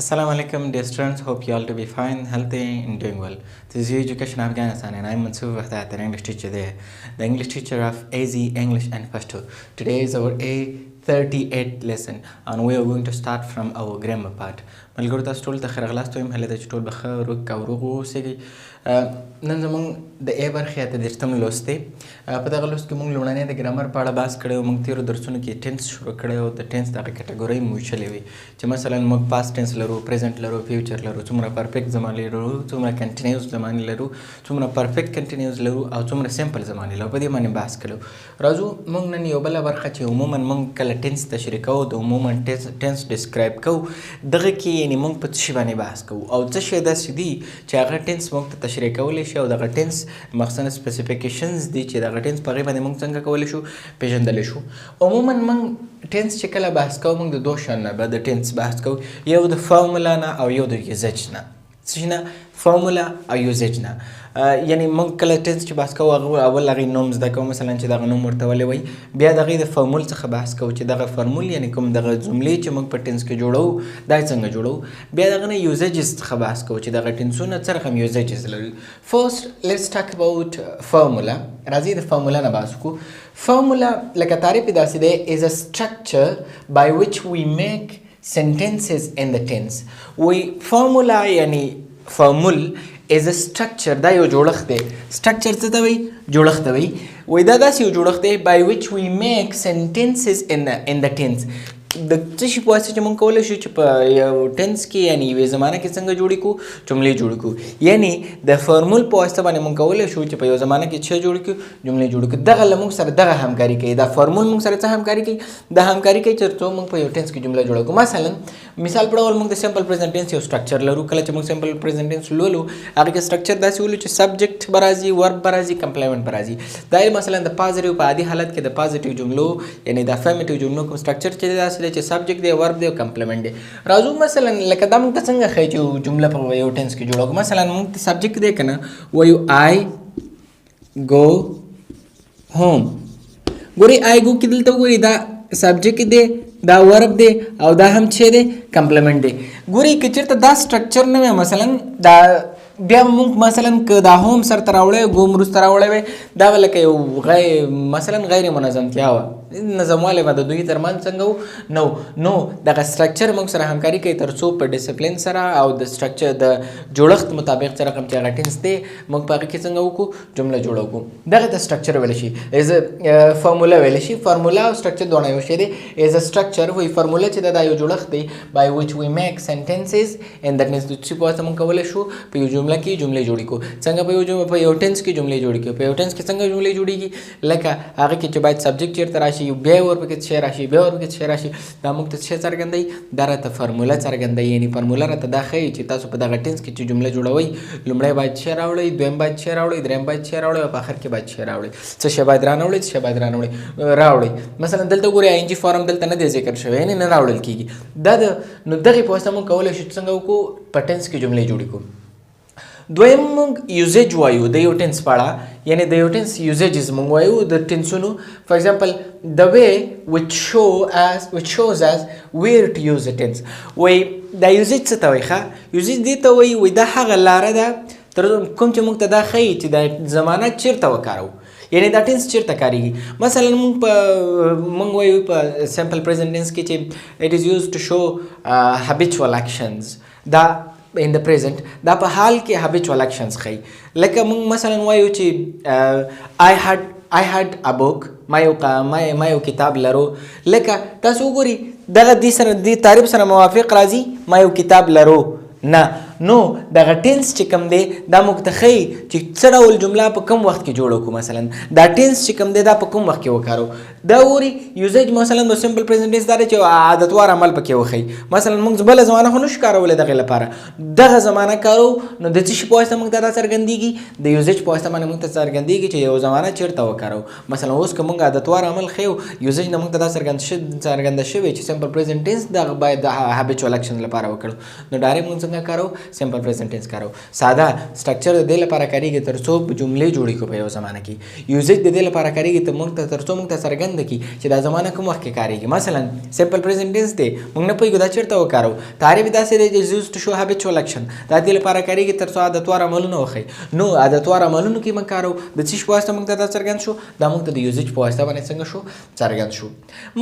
Assalamu alaikum dear students, hope you all to be fine, healthy and doing well. This is Education Afghanistan and I am Mansoor Wahdat, an English teacher there, the English teacher of AZ, English and Pashto. Today is our A-38th lesson and we are going to start from our grammar part. ملګرو تاسو ټول ته ښه راغلاست وایم، هیله ده چې ټول به ښه روغ او روغ واوسئ. نن زموږ د A برخې اته دېرشم لوست دی. په دغه لوست کې موږ لومړنی د ګرامر په اړه بحث کړی او موږ تېرو درسونو کې ټینس شروع کړی او د ټینس دغه کټګورۍ مو ویشلې وي چې مثلا موږ پاست ټینس لرو، پریزنټ لرو، فیوچر لرو، څومره پرفیکټ زمانې لرو، څومره کنټینیوس زمانې لرو، څومره پرفیکټ کنټینیوس لرو او څومره سمپل زمانې لرو. په دې باندې بحث کړو. راځو موږ نن یو بله برخه چې عموما موږ کله ټینس تشریح کوو د عموما ټینس ډسکرایب کوو، دغه کې یعنې موږ په څه شي باندې بحث کوو او څه شی داسې دي چې هغه ټینس موږ ته تشریح کولی شي او دغه ټینس مخصوص سپیسیفیکیشنز دي چې دغه ټینس په هغې باندې موږ څنګه کولی شو پېژندلی شو. عموما موږ ټینس چې کله بحث کوو موږ د دوه شیانو نه به د ټینس بحث کوو، یو د فارمولا نه او یو د یوزیج نه. څه شي نه؟ فارمولا او یوزیج نه. یعنی موږ کله ټینس چې بحث کوو هغه اول هغې نوم زده کوو، مثلا چې دغه نوم ورته ولې وایي، بیا د هغې د فارمول څخه بحث کوو چې دغه فارمول یعنې کوم دغه جملې چې موږ په ټینس کې جوړوو دا څنګه جوړوو، بیا دغه نه یوزیجز څخه بحث کوو چې دغه ټینسونه څه رقم یوزیجز لري. فرست لیټس ټاک اباوټ فارمولا. راځئ د فارمولا نه بحث وکړو. فارمولا لکه تعریف یې داسې دی is a structure by which we make sentences in the tense. وایي فارمولا یعنې فارمول is a structure، دا یو جوړښت دی. structure څه ته وایي؟ جوړښت ته وایي. وایي دا داسې یو جوړښت دی by which we make sentences in the tense. د څه شي په واسطه چې موږ کولی شو چې په یو ټینس کې یعنې یوې زمانه کې څنګه جوړې کړو؟ جملې جوړې کړو. یعنې د فارمول په واسطه باندې موږ کولی شو چې په یو زمانه کې څه جوړې کړو؟ جملې جوړې کړو. دغه له موږ سره دغه همکاري کوي، دا فارمول موږ سره څه همکاري کوي؟ دا همکاري کوي چې څو موږ په یو ټینس کې جمله جوړه کړو. مثلا مثال په ډول موږ د سمپل پریزنټ ټینس یو سټرکچر لرو. کله چې موږ سمپل پریزنټ ټینس لولو هغې کې سټرکچر داسې ولو چې سبجیکټ به راځي، ورب به راځي، کمپلیمنټ به راځي. دا مثلا د پازیټیو په عادي حالت کې د پازیټیو جملو یعنې د افرمیټیو جملو کوم سټرکچر چې دی داسې دی چې سبجیکټ دی، ورب دی او کمپلیمنټ دی. راځو مثلا لکه دا موږ ته څنګه ښایي چې جمله په یو ټینس کې جوړه کړو. مثلا موږ ته سبجیکټ دی که نه، وایو آی گو ہوم. ګورئ آی گو کې دلته وګورئ دا سبجیکټ دی، دا ورب دی او دا هم چې دی کمپلیمنټ دی. ګورئ که چېرته دا سټرکچر نه وی مثلا دا بیا موږ مثلا که دا هوم سرته راوړی ګوم وروسته راوړی وی دا به لکه یو مثلا غیر منظمتیا وه، نظموالی به د دوی ترمنځ څنګه و نو نو دغه سټرکچر موږ سره همکاري کوي تر څو په ډسپلین سره او د سټرکچر د جوړښت مطابق چې رقم چې هغه ټینس دی موږ په هغې کې څنګه وکړو؟ جمله جوړه کړو. دغه ته سټرکچر ویلی شي، از فارمولا ویلی شي. فارمولا او سټرکچر دواړه یو شی دی. از ا سټرکچر وایي فارمولا چې دا یو جوړښت دی by which we make sentences in the tense. چې په واسطه موږ کولی شو په یو جمله کې جملې جوړې کړو. څنګه په یو ټینس کې جملې جوړې کړو. په یو ټینس کې څنګه جملې جوړېږي؟ لکه هغه کې چې باید سبجیکټ چېرته راشي، بیا یې ورپکې څه شی راشي، بیا ورپکې څه شی راشي. دا موږ ته څه شی څرګندوي؟ دا راته فارموله څرګندوي. یعنې فارموله راته دا ښیي چې تاسو په دغه ټینس کې چې جمله جوړوئ لومړی باید څه شی راوړئ، دویم باید څه شی راوړئ، دریم باید څه شی راوړئ او په آخر کې باید څه شی راوړئ. څه شی باید رانوړئ، څه شی باید راوړئ. مثلا دلته ګورئ آی ان جي فارم دلته نه دی ذکر شوی، یعنې نه راوړل کېږي. دا نو دغې په واسطه موږ کولی شو څنګه وکړو؟ په ټینس کې جملې جوړې کړو. دویم موږ یوزیج وایو د یو ټینس په اړه، یعنې د یو ټینس یوزیجز موږ وایو د ټینسونو. فار ایگزامپل د وے which shows us where to use a tense. وایي دا یوزیج څه ته وایي؟ ښه یوزیج دې ته وایي دا هغه لاره ده تر کوم چې موږ ته دا ښیي چې دا زمانه چېرته وکاروو، یعنې دا ټینس چېرته کارېږي. مثلا موږ وایو په سمپل پریزنټ ټینس کې چې it is used to show habitual actions. دا in the present دا په حال کې habitual actions ښیي. لکه موږ مثلا وایو چې I had a book، ما یو کتاب لرو. لکه تاسو وګورئ دغه دې تعریف سره موافق راځي ما یو کتاب لرو؟ نه. نو دغه ټینس چې کوم دی دا موږ ته ښیي چې څه ډول جمله په کوم وخت کې جوړه کړو. مثلا دا ټینس چې کوم دی دا په کوم وخت کې وکارو. دا وګورئ یوزیج مثلا د سمپل پریزنټ ټینس دا دی چې عادتوار عمل پکې وښیي. مثلا موږ بله زمانه خو نشو کارولی دغې لپاره، دغه زمانه کارو. نو د څه شي په واسطه موږ ته دا څرګندېږي؟ د یوزیج په واسطه باندې موږ ته څرګندېږي چې یو زمانه چېرته وکارو. مثلا اوس که موږ عادتوار عمل ښیو یوزیج نه موږ ته دا څرګنده شوې چې سمپل پریزنټ ټینس دغه باید د هابچوال اکشن لپاره وکړو. نو ډایرکټ موږ څنګه کارو؟ سمپل پریزنټ ټینس کارو ساده سټرکچر د دې لپاره کاریږي ترڅو جملې جوړې کړو په یو زمانه کې یوزیج د دې لپاره کاریږي ته موږ ته ترڅو موږ ته څرګند کړي چې دا زمانه کوم وخت کې کاریږي مثلا سمپل پریزنټ ټینس دی موږ نه پوهیږو دا چېرته وکارو تعریف داسې دی چې یوز ټو شو هابچوال اکشن دا دې لپاره کاریږي ترڅو عادتوار عملونه وښیي نو عادتوار عملونو کې موږ کارو د څه شي په واسطه موږ ته دا څرګند شو دا موږ ته د یوزیج په واسطه باندې څنګه شو څرګند شو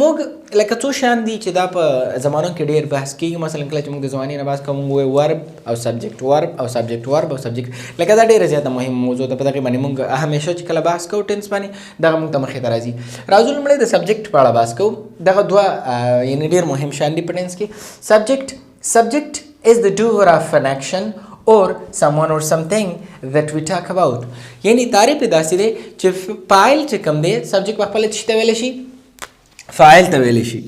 موږ لکه څو شیان دي چې دا په زمانو کې ډېر بحث کېږي مثلا کله چې موږ د زمانې نه بحث کوو موږ وایو ورب او سبجیکټ ورب او سبجیکټ ورب او سبجیکټ لکه دا ډېره زیاته مهمه موضوع ده په دغې باندې موږ همیشه چې کله بحث کوو ټینس باندې دغه موږ ته مخې ته راځي راځو لومړی د سبجیکټ په اړه بحث کوو دغه دوه یعنې ډېر مهم شیان دي په ټینس کې سبجیکټ is the doer of an action or someone or something that we talk about یعنی تعریف داسې دی چې فاعل چې کوم دی سبجیکټ په خپله څه ته ویلی شي فاعل ته ویلی شي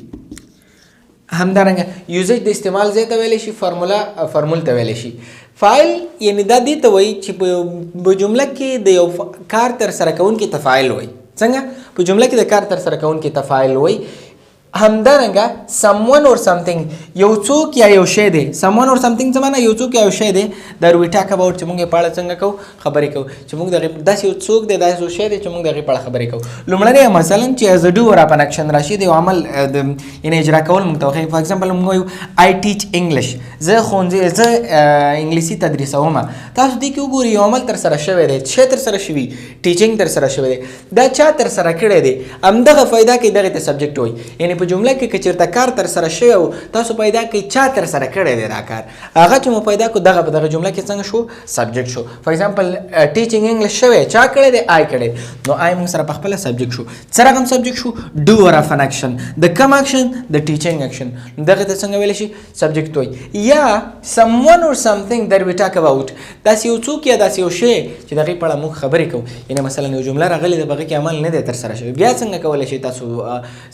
همدارنګه یوزیج د استعمال ځای ته ویلی شي فرمول ته ویلی شي فاعل یعنی دا دې ته وایي چې په جمله کې د یو کار ترسره کوونکي ته فاعل وایي څنګه په جمله کې د کار ترسره کوونکي ته فاعل وایي همدارنګه someone or something یو څوک یا یو شی دی someone or something څه معنی یو څوک یا یو شی دی دا we talk about چې موږ یې په اړه څنګه کوو خبرې کوو چې موږ دغې داسې یو څوک دی داسې یو شی دی چې موږ د هغې په اړه خبرې کوو لومړنی مثلا چې as a doer of an action راشي د یو عمل یعنې اجرا کول موږ ته وښیي فار ایګزامپل موږ وایو I teach English زه ښوونځي زه انګلیسي تدریسوم تاسو دې کې وګورئ یو عمل ترسره شوی دی څه ترسره شوي ټیچینګ ترسره شوی دی دا چا ترسره کړی دی همدغه فایده کوي دغې ته سبجیکټ وایي یعنې په جمله کې که چېرته کار ترسره شوی و تاسو پیدا کړئ چا ترسره کړی دی دا کار هغه چې مو پیدا کړو دغه په دغه جمله کې څنګه شو سبجیکټ شو فار ایګزامپل ټیچینګ انګلیش شوی چا کړی دی آی کړی نو آی موږ سره په خپله سبجیکټ شو څه رقم سبجیکټ شو ډوور اف ان اکشن د کم اکشن د ټیچینګ اکشن دغه ته څنګه ویلی شي سبجیکټ وایي یا someone or something that we talk about داسې یو څوک یا داسې یو شی چې د هغې په اړه موږ خبرې کوو یعنې مثلا یو جمله راغلې ده په هغې کې عمل نه دی ترسره شوی بیا څنګه کولی شئ تاسو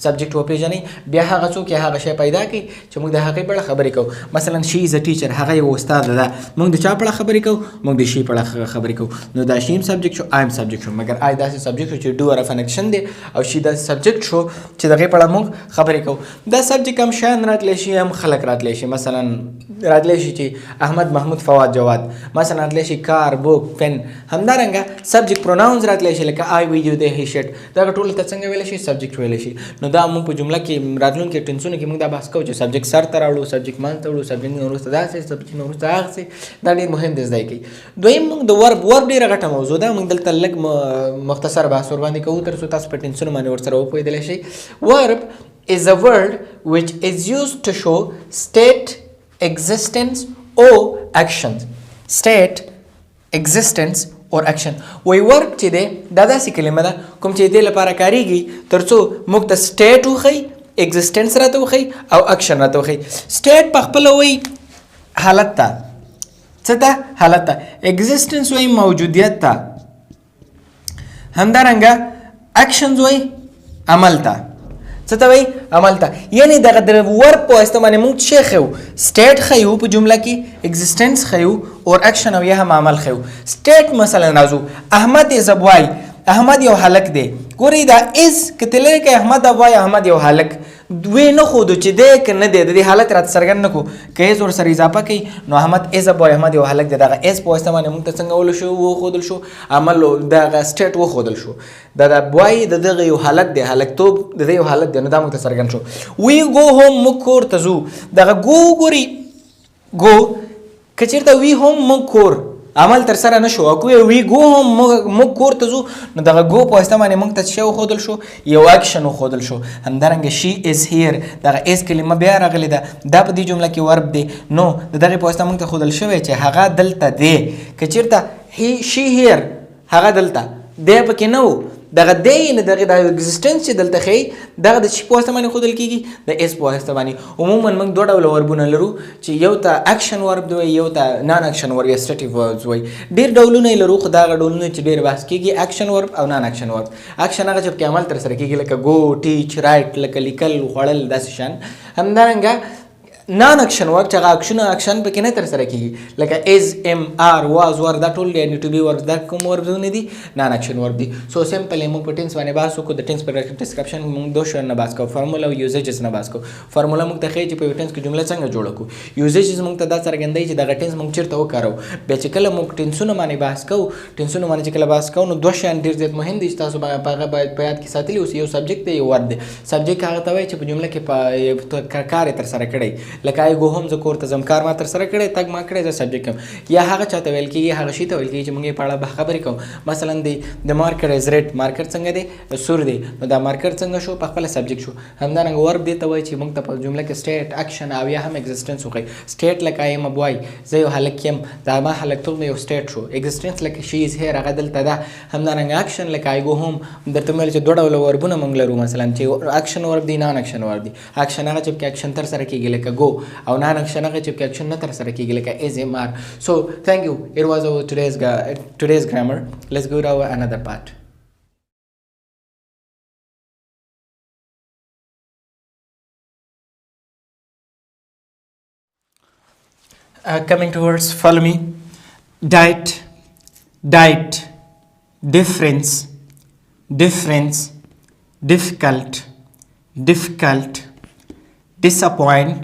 سبجیکټ وپېژنئ بیا هغه څوک یا هغه شی پیدا کړي چې موږ د هغې په اړه خبرې کوو مثلا شي از ا ټیچر هغه یو استاد ده موږ د چا په اړه خبرې کوو موږ د شي په اړه خبرې کوو نو دا شي هم سبجیکټ شو آی هم سبجیکټ شو مګر آی داسې سبجیکټ شو چې ډوور اف ان اکشن دی او شي داسې سبجیکټ شو چې د هغې په اړه موږ خبرې کوو دا سبجیکټ هم شیان راتلی شي هم خلک راتلی شي مثلا راتلی شي چې احمد محمود فواد جواد مثلا راتلی شي کار بوک پن همدارنګه سبجیکټ پروناونز راتلی شي لکه آی ویدیو دی هی شټ دغه ټولو ته څنګه ویلی شي سبجیکټ ویلی شي نو دا موږ په جمله کې راتلونکي ټینسونو کې موږ دا بحث کوو چې سبجیکټ سر ته راوړو سبجیکټ منځ ته وړو سبجیکټ نه وروسته داسې سبجیکټ نه وروسته هغسې دا ډېر مهم دی زده یې کوي دویم موږ د ورب ډېره غټه موضوع ده موږ دلته لږ مختصر بحث ورباندې کوو تر څو تاسو په ټینسونو باندې ورسره وپوهېدلی شئ ورب is a word which is used to show state existence or action state existence or action وی ورب چې دی دا داسې کلمه ده کوم چې دې لپاره کاریږي تر څو موږ ته سټیټ وښیي ایگزسټنس راته وښیي او اکشن راته وښیي سټیټ په خپله وایي حالت ته څه ته حالت ته ایگزسټنس وایي موجودیت ته همدارنګه اکشنز وایي عمل ته څه ته وایي عمل ته یعنې دغه د ورب په واسطه باندې موږ څه ښیو سټیټ ښیو په جمله کې ایگزسټنس ښیو اور اکشن او یا هم عمل ښیو سټیټ مثلا راځو احمد از ا بوای احمد یو هلک دی ګورئ دا از که ته لرې کړئ احمد وایي احمد یو هلک دوی نه ښودو چې دی که نه دی د دې حالت راته څرګند نه کړو که از ورسره اضافه کوي نو احمد از ا بوای احمد یو هلک دی دغه از په واسطه باندې موږ ته څنګه وښودل شو عمل دغه سټیټ وښودل شو دا د بوای د دغه یو حالت دی هلکتوب د دې یو حالت دی نو دا موږ ته څرګند شو وی ګو هوم موږ کور ته ځو دغه ګو ګورئ ګو که چېرته وی هوم موږ کور عمل تر سره نه شو او که وی ګو هم موږ کور ته ځو نو دغه ګو په واسطه باندې موږ ته څه وښودل شو یو اکشن وښودل شو همدارنګه شي از هیر دغه از کلمه بیا راغلې ده دا په دې جمله کې ورب دی نو د دغې په واسطه موږ ته ښودل شوی چې هغه دلته دی که چېرته شي هیر هغه دلته دی پکې نه و دغه دی نه دغه د ایگزسټنس چې دلته ښیي دغه د شي په واسطه باندې ښودل کېږي د اس په واسطه باندې عموما موږ دوه ډوله وربونه لرو چې یو ته اکشن ورب دی یو ته نان اکشن ورب یا سټیټیو وربز وایي ډېر ډولونه یې لرو خو دا هغه ډولونه چې ډېر بحث کېږي اکشن ورب او نان اکشن ورب اکشن هغه چې پکې عمل ترسره کېږي لکه ګو ټیچ رایټ لکه لیکل خوړل داسې شیان همدارنګه نان اکشن ورک چې هغه اکشن پکې نه ترسره کیږي لکه از ام آر واز ور دا ټول دی ټو بی ورک دا کوم ورکونه دي نان اکشن ورک دي سو سمپل موږ په ټینس باندې بحث وکړو د ټینس په ډسکرپشن موږ دوه شیان نه بحث کوو فارمولا او یوزیجز نه بحث کوو فارمولا موږ ته ښیي چې په ټینس کې جمله څنګه جوړه کړو یوزیجز موږ ته دا څرګندوي چې دغه ټینس موږ چیرته وکاروو بیا چې کله موږ ټینسونه باندې بحث کوو ټینسونه باندې چې کله بحث کوو نو دوه شیان ډېر زیات مهم دي چې تاسو هغه باید په یاد کې ساتلي اوسي یو سبجیکټ دی یو ورد دی سبجیکټ هغه ته وایي چې په جمله کې کار یې ترسره کړی لکه ای ګو هم زه کور ته ځم کار ما ترسره کړی تګ ما کړی زه سبجیکټ یم یا هغه چاته ویل کېږي هغه شي ته ویل کېږي چې موږ یې په اړه خبرې کوو مثلا د مارکر از ریډ مارکر څنګه دی سور دی نو دا مارکر څنګه شو په خپله سبجیکټ شو همدارنګه ورب دې ته وایي چې موږ ته په جمله کې سټیټ اکشن او یا هم ایگزسټنس وښایي سټیټ لکه ایم ا بوای زه یو هلک یم دا ما هلکتوب مې یو سټیټ شو ایگزسټنس لکه شي از هیر هغه دلته ده همدارنګه اکشن لکه ای ګو هوم درته مې ویل چې دوه ډوله وربونه موږ لرو مثلا چې اکشن ورب دی نان اکشن ورب دی اکشن هغه چې پکې اکشن ترسره کېږي لکه ګو او نان اکشن هغه چې پکې اکشن نه ترسره کېږي لکه از ام آر so thank you it was our today's grammar let's go to our another part coming towards follow me diet difference difficult disappoint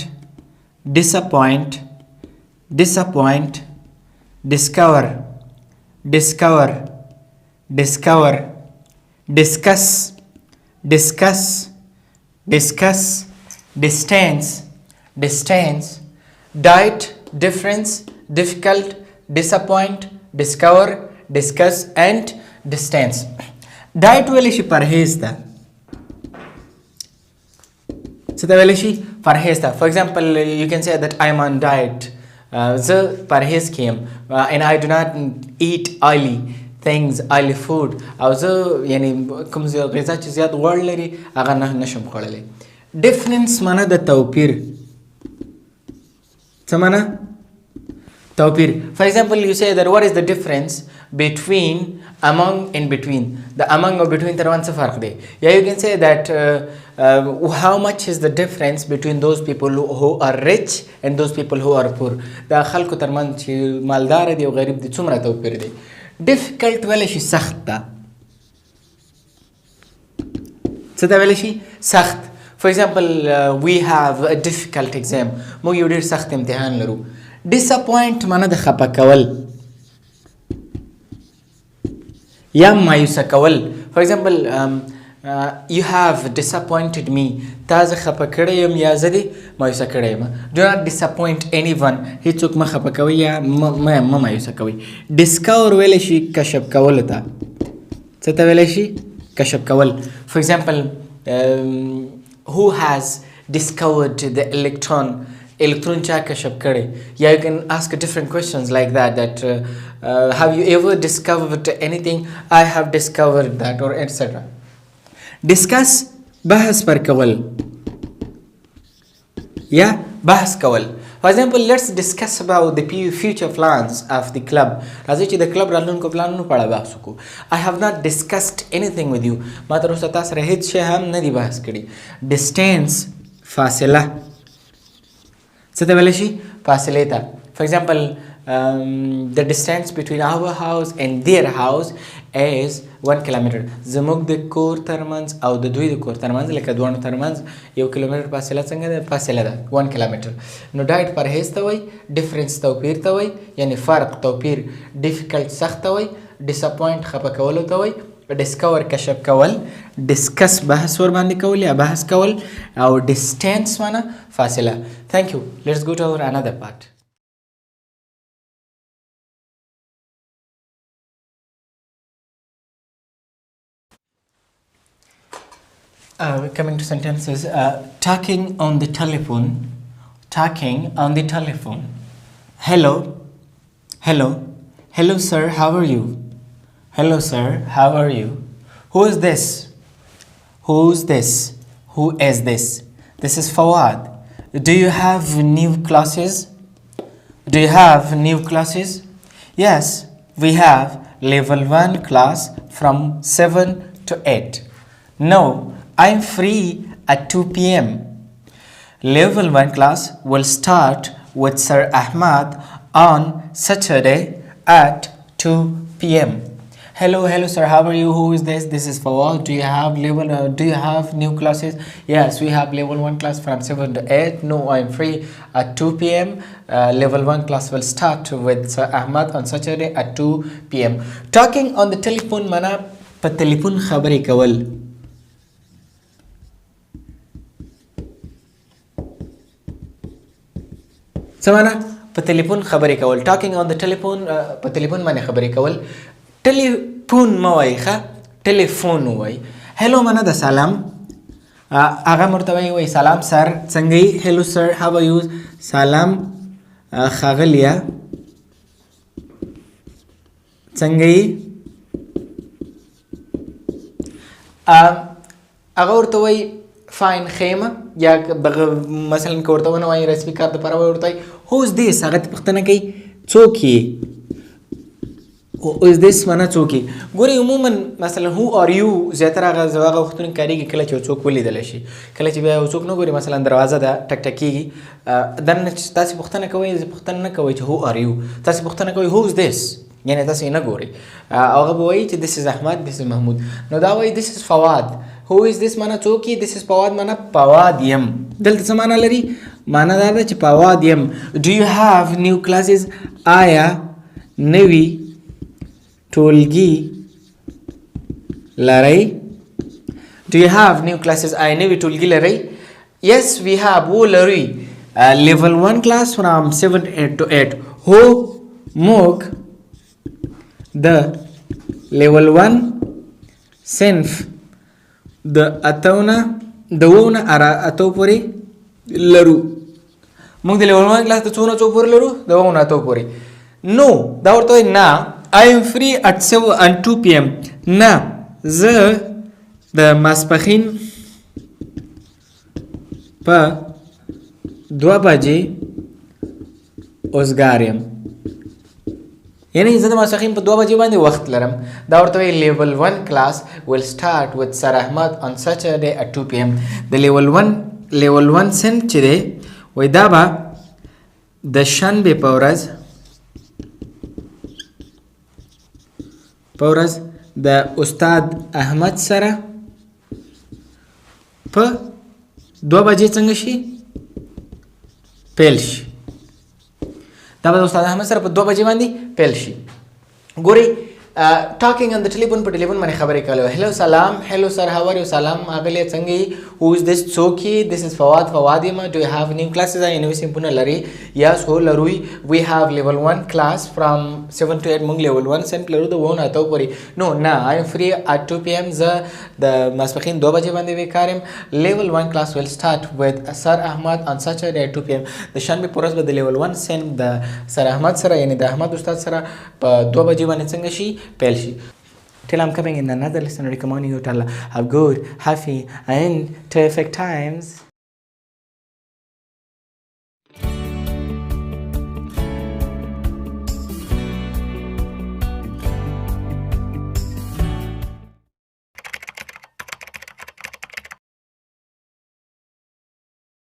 discover discuss distance diet difference difficult disappoint discover discuss and distance diet ویلی شي پرهیز ده څه ته ویلی شي پرهیز ده for example you can say that I am on diet زه پرهیز کې یم and I do not eat oily things oily food او زه یعنی کوم غذا چې زیات غوړ لري هغه نشم خوړلی difference معنی د توپیر څه معنی توپیر for example you say that what is the difference between among and between the among or between ترمنځ څه فرق دی یا you can say that how much is the difference between those people who are rich and those people who are poor دا خلکو ترمنځ چې مالدار دي او غریب دي څومره توپیر دی difficult ویلی شي سخت ده څه ته ویلی شي سخت for example we have a difficult exam موږ یو ډېر سخت امتحان لرو disappoint معنی د خفه کول یا مایوسه کول for example you have disappointed me تا زه خفه کړی یم یا زه دې مایوسه کړی یم do not disappoint anyone هیڅوک مه خفه کوئ یا مه مایوسه کوئ discover ویلی شي کشف کولو ته څه ته ویلی شي کشف کول for example who has discovered the electron چا کشف کړی یا you can ask different questions like that have you ever discovered anything I have discovered that or etc discuss بحث پر کول یا بحث کول for example let's discuss about the future plans of the club راځئ چې د کلب راتلونکو پلانونو په اړه بحث وکړو I have not discussed anything with you ما تر اوسه تاسو سره هیڅ شی هم نه دی بحث کړی distance فاصله څه ته ویلی شي فاصلې ته for example the distance between our house and their house is 1 kilometer زموږ د کور ترمنځ او د دوی د کور ترمنځ لکه دواړو ترمنځ 1 کیلومتر فاصله څنګه ده فاصله ده 1 کیلومتر نو ډایټ پرهیز ته وایي ډیفرنس توپیر ته وایي یعنی فرق توپیر ډیفیکلټ سخت ته وایي ډیساپوینټ خفه کولو ته وایي ډسکور کشف کول ډسکس بحث ور باندې کول یا بحث کول او ډسټنس معنی فاصله thank you let's go to our another part coming to sentences talking on the telephone hello sir how are you hello sir how are you who is this who is this this is Fawad do you have new classes yes we have level 1 class from 7 to 8 no I'm free at 2 p.m. level 1 class will start with Sir Ahmad on Saturday at 2 p.m. Hello, sir. How are you? Who is this? This is Fawad. Do you have new classes? Yes, we have level 1 class from 7 to 8. No, I'm free at 2 p.m. Level 1 class will start with Sir Ahmad on Saturday at 2 p.m. Talking on the telephone mana pa telephone khabari kawal. Samana pa telephone khabari kawal. Talking on the telephone pa telephone mane khabari kawal. ټلیفون مه وایي ښه ټلیفون ووایي. هلو معنا د سلام هغه ورته وایي سلام سر څنګه یې هلو سر هاو آر یو سلام ښاغلیه څنګه یې هغه ورته وایي فاین خیمه یا مثلا که ورته ونه وایي رسمي کار دپاره ورته وایي هو از دیس هغه ته پوښتنه کوي څوک یې is this معنا څوک یې ګورئ عموما مثلا who are you زیاتره هغه وختونه کارېږي کله چې یو څوک ولیدلی شي کله چې بیا یو څوک نه ګوري مثلا دروازه ده ټک ټک کېږي دننه چې تاسې پوښتنه کوئ پوښتنه نه کوئ چې who are you تاسې پوښتنه کوئ who is this یعنې تاسې نه ګورئ هغه به وایي چې this is احمد this is محمود نو دا وایي this is فواد who is this معنا څوک یې this is فواد معنا فواد یم دلته څه معنا لري معنا دا ده چې فواد یم do you have new classes آیا نوي ټولګي لرئ do you have new classes آیا نوي ټولګي لرئ yes we have و لرئ level 1 class from 7 to 8 هو موږ د level 1 صنف د اتونه د وونه اتو پورې لرو موږ د level 1 class د څونه څو پورې لرو د وونه اتو پورې نو دا ورته نه I am free at 7 and 2 p.m. نه زه د ماسپښین په 2 بجې اوزګار یم یعنی زه د ماسپښین په 2 بجې باندې وخت لرم دا ورته وایي level 1 class will start with Sir Ahmad on Saturday at 2 p.m. د level 1 صنف چې دی وایي دا به د شنبې په ورځ د استاد احمد سره په 2 بجې څنګه شي پیل شي دا به د استاد احمد سره په 2 بجې باندې پیل شي ګورئ talking on the telephone په ټلیفون باندې خبرې کول hello سلام hello sir how are you سلام اغلی څنګه یې who is this څوک یې this is فواد یم do you have new classes آیا نوي صنفونه لري yes هو لروي we have level 1 class from 7 to 8 موږ level 1 صنف لرو د وونه اتو پورې no I am free at 2 p.m. زه د ماسپښین 2 بجې باندې بیکار یم level 1 class will start with Sir Ahmad on Saturday at 2 p.m. د شنبې په ورځ به د level 1 صنف د سر احمد سره یعنی د احمد استاد سره په 2 بجې باندې څنګه شي پیل شي. Till I'm coming in another lesson recommending you to have good, happy and terrific times.